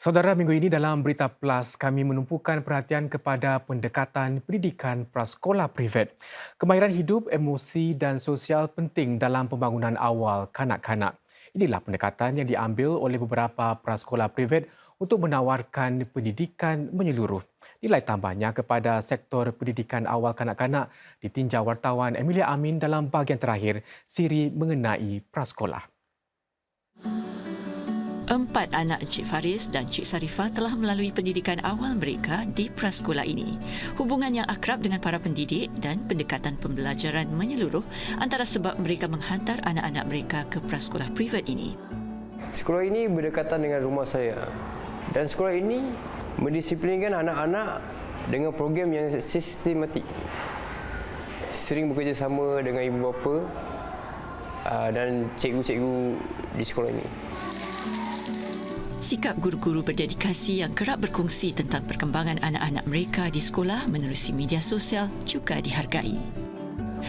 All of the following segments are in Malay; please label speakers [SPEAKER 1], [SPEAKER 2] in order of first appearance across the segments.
[SPEAKER 1] Saudara, minggu ini dalam Berita Plus, kami menumpukan perhatian kepada pendekatan pendidikan prasekolah privat. Kemahiran hidup, emosi dan sosial penting dalam pembangunan awal kanak-kanak. Inilah pendekatan yang diambil oleh beberapa prasekolah privat untuk menawarkan pendidikan menyeluruh. Nilai tambahnya kepada sektor pendidikan awal kanak-kanak ditinjau wartawan Emilia Amin dalam bahagian terakhir siri mengenai prasekolah.
[SPEAKER 2] 4 anak Encik Faris dan Cik Sarifah telah melalui pendidikan awal mereka di prasekolah ini. Hubungan yang akrab dengan para pendidik dan pendekatan pembelajaran menyeluruh antara sebab mereka menghantar anak-anak mereka ke prasekolah privat ini.
[SPEAKER 3] Sekolah ini berdekatan dengan rumah saya dan sekolah ini mendisiplinkan anak-anak dengan program yang sistematik. Sering bekerjasama dengan ibu bapa dan cikgu-cikgu di sekolah ini.
[SPEAKER 2] Sikap guru-guru berdedikasi yang kerap berkongsi tentang perkembangan anak-anak mereka di sekolah menerusi media sosial juga dihargai.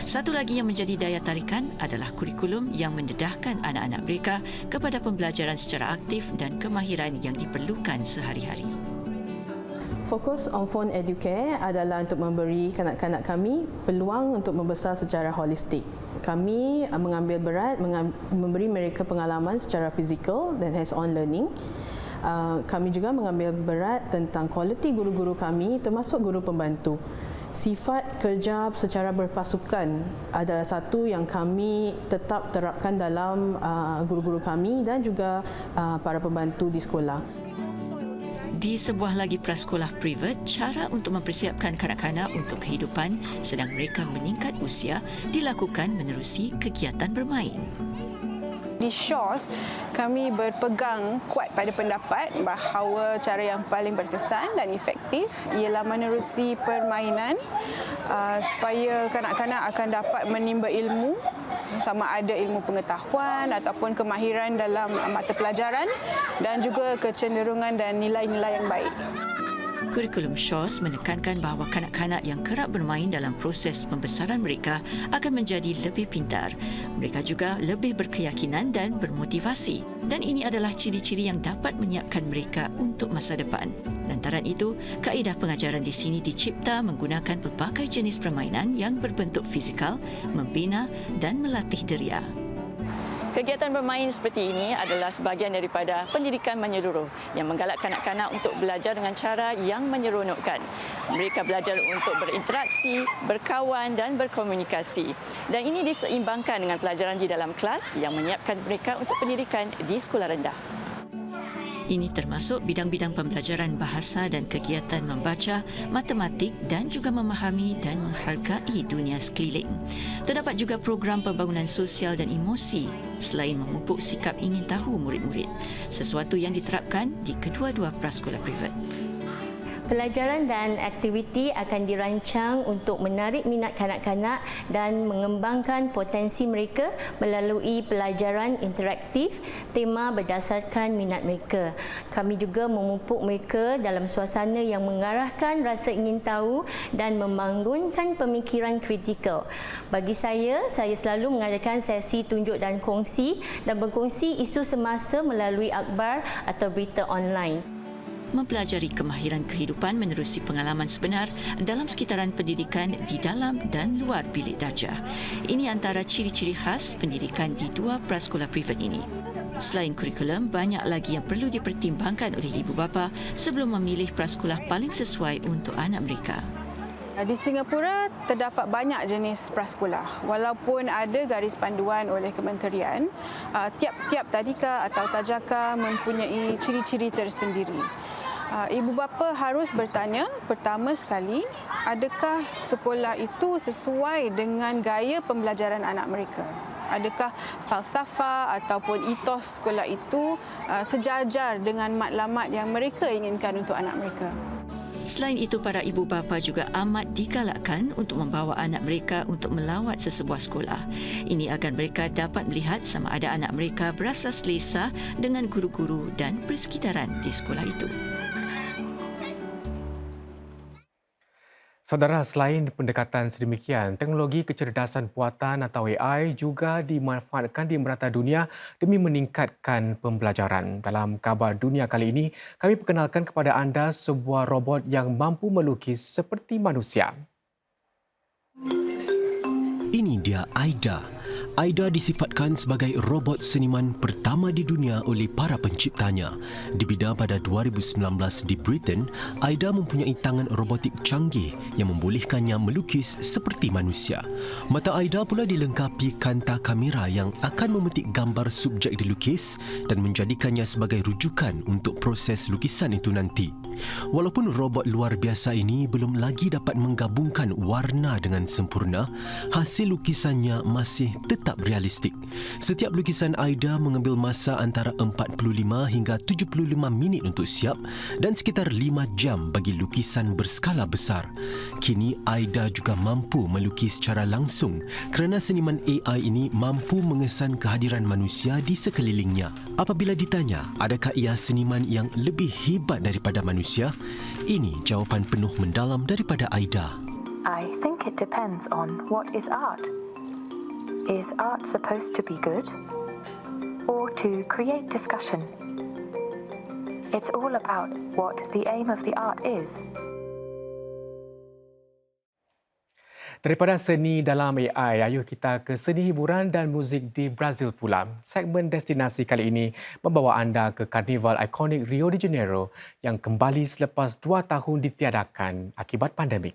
[SPEAKER 2] Satu lagi yang menjadi daya tarikan adalah kurikulum yang mendedahkan anak-anak mereka kepada pembelajaran secara aktif dan kemahiran yang diperlukan sehari-hari.
[SPEAKER 4] Fokus on Phone Educare adalah untuk memberi kanak-kanak kami peluang untuk membesar secara holistik. Kami mengambil berat memberi mereka pengalaman secara fizikal dan hands-on learning. Kami juga mengambil berat tentang kualiti guru-guru kami termasuk guru pembantu. Sifat kerja secara berpasukan adalah satu yang kami tetap terapkan dalam guru-guru kami dan juga para pembantu di sekolah.
[SPEAKER 2] Di sebuah lagi prasekolah privat, cara untuk mempersiapkan kanak-kanak untuk kehidupan sedang mereka meningkat usia dilakukan menerusi kegiatan bermain.
[SPEAKER 5] Di SHOS, kami berpegang kuat pada pendapat bahawa cara yang paling berkesan dan efektif ialah menerusi permainan supaya kanak-kanak akan dapat menimba ilmu, sama ada ilmu pengetahuan ataupun kemahiran dalam mata pelajaran dan juga kecenderungan dan nilai-nilai yang baik.
[SPEAKER 2] Kurikulum SHOS menekankan bahawa kanak-kanak yang kerap bermain dalam proses pembesaran mereka akan menjadi lebih pintar. Mereka juga lebih berkeyakinan dan bermotivasi. Dan ini adalah ciri-ciri yang dapat menyiapkan mereka untuk masa depan. Lantaran itu, kaedah pengajaran di sini dicipta menggunakan pelbagai jenis permainan yang berbentuk fizikal, membina dan melatih deria. Kegiatan bermain seperti ini adalah sebahagian daripada pendidikan menyeluruh yang menggalak kanak-kanak untuk belajar dengan cara yang menyeronokkan. Mereka belajar untuk berinteraksi, berkawan dan berkomunikasi. Dan ini diseimbangkan dengan pelajaran di dalam kelas yang menyiapkan mereka untuk pendidikan di sekolah rendah. Ini termasuk bidang-bidang pembelajaran bahasa dan kegiatan membaca, matematik dan juga memahami dan menghargai dunia sekeliling. Terdapat juga program pembangunan sosial dan emosi selain memupuk sikap ingin tahu murid-murid, sesuatu yang diterapkan di kedua-dua prasekolah privat.
[SPEAKER 6] Pelajaran dan aktiviti akan dirancang untuk menarik minat kanak-kanak dan mengembangkan potensi mereka melalui pelajaran interaktif, tema berdasarkan minat mereka. Kami juga memupuk mereka dalam suasana yang mengarahkan rasa ingin tahu dan membangunkan pemikiran kritikal. Bagi saya selalu mengadakan sesi tunjuk dan kongsi dan berkongsi isu semasa melalui akhbar atau berita online.
[SPEAKER 2] Mempelajari kemahiran kehidupan menerusi pengalaman sebenar dalam sekitaran pendidikan di dalam dan luar bilik darjah. Ini antara ciri-ciri khas pendidikan di dua prasekolah privat ini. Selain kurikulum, banyak lagi yang perlu dipertimbangkan oleh ibu bapa sebelum memilih prasekolah paling sesuai untuk anak mereka.
[SPEAKER 5] Di Singapura terdapat banyak jenis prasekolah. Walaupun ada garis panduan oleh kementerian, tiap-tiap tadika atau tajaka mempunyai ciri-ciri tersendiri. Ibu bapa harus bertanya pertama sekali, adakah sekolah itu sesuai dengan gaya pembelajaran anak mereka? Adakah falsafah ataupun etos sekolah itu sejajar dengan matlamat yang mereka inginkan untuk anak mereka?
[SPEAKER 2] Selain itu, para ibu bapa juga amat digalakkan untuk membawa anak mereka untuk melawat sesebuah sekolah. Ini agar mereka dapat melihat sama ada anak mereka berasa selesa dengan guru-guru dan persekitaran di sekolah itu.
[SPEAKER 1] Saudara, selain pendekatan sedemikian, teknologi kecerdasan buatan atau AI juga dimanfaatkan di merata dunia demi meningkatkan pembelajaran. Dalam khabar dunia kali ini, kami perkenalkan kepada anda sebuah robot yang mampu melukis seperti manusia.
[SPEAKER 7] Ini dia Aida. Aida disifatkan sebagai robot seniman pertama di dunia oleh para penciptanya. Dibina pada 2019 di Britain, Aida mempunyai tangan robotik canggih yang membolehkannya melukis seperti manusia. Mata Aida pula dilengkapi kanta kamera yang akan memetik gambar subjek dilukis dan menjadikannya sebagai rujukan untuk proses lukisan itu nanti. Walaupun robot luar biasa ini belum lagi dapat menggabungkan warna dengan sempurna, hasil lukisannya masih tetap realistik. Setiap lukisan Aida mengambil masa antara 45 hingga 75 minit untuk siap dan sekitar 5 jam bagi lukisan berskala besar. Kini Aida juga mampu melukis secara langsung kerana seniman AI ini mampu mengesan kehadiran manusia di sekelilingnya. Apabila ditanya, adakah ia seniman yang lebih hebat daripada manusia? Ini jawapan penuh mendalam daripada Aida.
[SPEAKER 8] I think it depends on what is art. Is art supposed to be good or to create discussion? It's all about what the aim of the art is.
[SPEAKER 1] Daripada seni dalam AI, ayuh kita ke seni hiburan dan muzik di Brazil pula. Segmen destinasi kali ini membawa anda ke Karnival ikonik Rio de Janeiro yang kembali selepas 2 tahun ditiadakan akibat pandemik.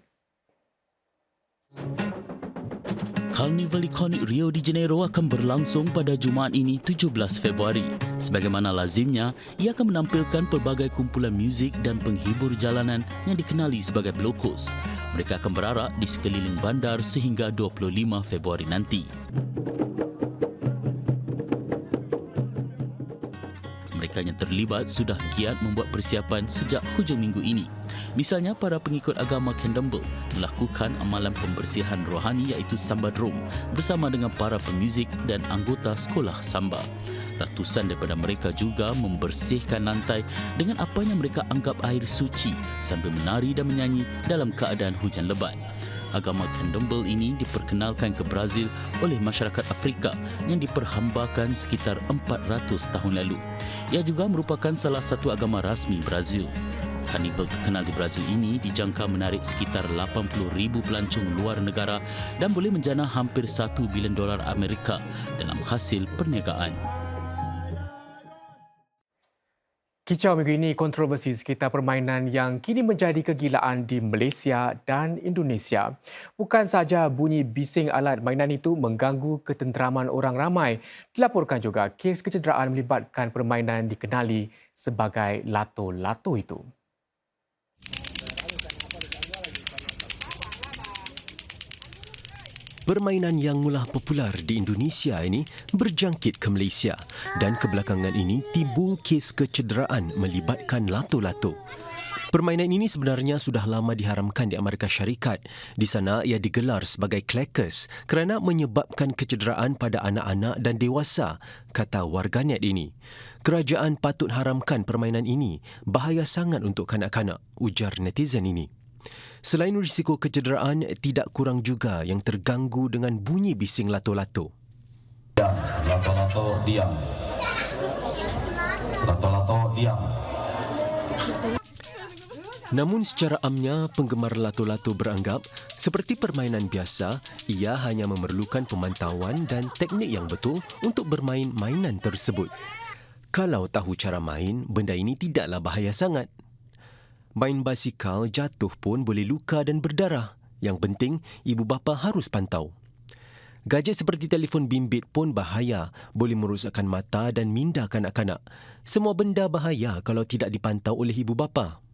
[SPEAKER 9] Karnival ikonik Rio de Janeiro akan berlangsung pada Jumaat ini 17 Februari. Sebagaimana lazimnya, ia akan menampilkan pelbagai kumpulan muzik dan penghibur jalanan yang dikenali sebagai blokos. Mereka akan berarak di sekeliling bandar sehingga 25 Februari nanti. Mereka yang terlibat sudah giat membuat persiapan sejak hujung minggu ini. Misalnya, para pengikut agama Candomblé melakukan amalan pembersihan rohani iaitu Samba Drum bersama dengan para pemuzik dan anggota sekolah Samba. Ratusan daripada mereka juga membersihkan lantai dengan apa yang mereka anggap air suci sambil menari dan menyanyi dalam keadaan hujan lebat. Agama Candomblé ini diperkenalkan ke Brazil oleh masyarakat Afrika yang diperhambakan sekitar 400 tahun lalu. Ia juga merupakan salah satu agama rasmi Brazil. Karnival terkenal di Brazil ini dijangka menarik sekitar 80,000 pelancong luar negara dan boleh menjana hampir $1 bilion Amerika dalam hasil perniagaan.
[SPEAKER 1] Kicau minggu ini kontroversi sekitar permainan yang kini menjadi kegilaan di Malaysia dan Indonesia. Bukan sahaja bunyi bising alat mainan itu mengganggu ketenteraman orang ramai, dilaporkan juga kes kecederaan melibatkan permainan dikenali sebagai lato-lato itu.
[SPEAKER 7] Permainan yang mula popular di Indonesia ini berjangkit ke Malaysia dan kebelakangan ini timbul kes kecederaan melibatkan lato-lato. Permainan ini sebenarnya sudah lama diharamkan di Amerika Syarikat. Di sana ia digelar sebagai clackers kerana menyebabkan kecederaan pada anak-anak dan dewasa, kata warganet ini. Kerajaan patut haramkan permainan ini, bahaya sangat untuk kanak-kanak, ujar netizen ini. Selain risiko kecederaan, tidak kurang juga yang terganggu dengan bunyi bising lato-lato.
[SPEAKER 10] Diam, lato-lato diam. Lato-lato diam.
[SPEAKER 7] Namun secara amnya, penggemar lato-lato beranggap seperti permainan biasa, ia hanya memerlukan pemantauan dan teknik yang betul untuk bermain mainan tersebut. Kalau tahu cara main, benda ini tidaklah bahaya sangat. Main basikal jatuh pun boleh luka dan berdarah. Yang penting, ibu bapa harus pantau. Gadget seperti telefon bimbit pun bahaya, boleh merosakkan mata dan minda kanak-kanak. Semua benda bahaya kalau tidak dipantau oleh ibu bapa.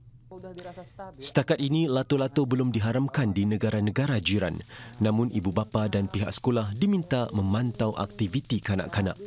[SPEAKER 7] Setakat ini, lato-lato belum diharamkan di negara-negara jiran. Namun, ibu bapa dan pihak sekolah diminta memantau aktiviti kanak-kanak.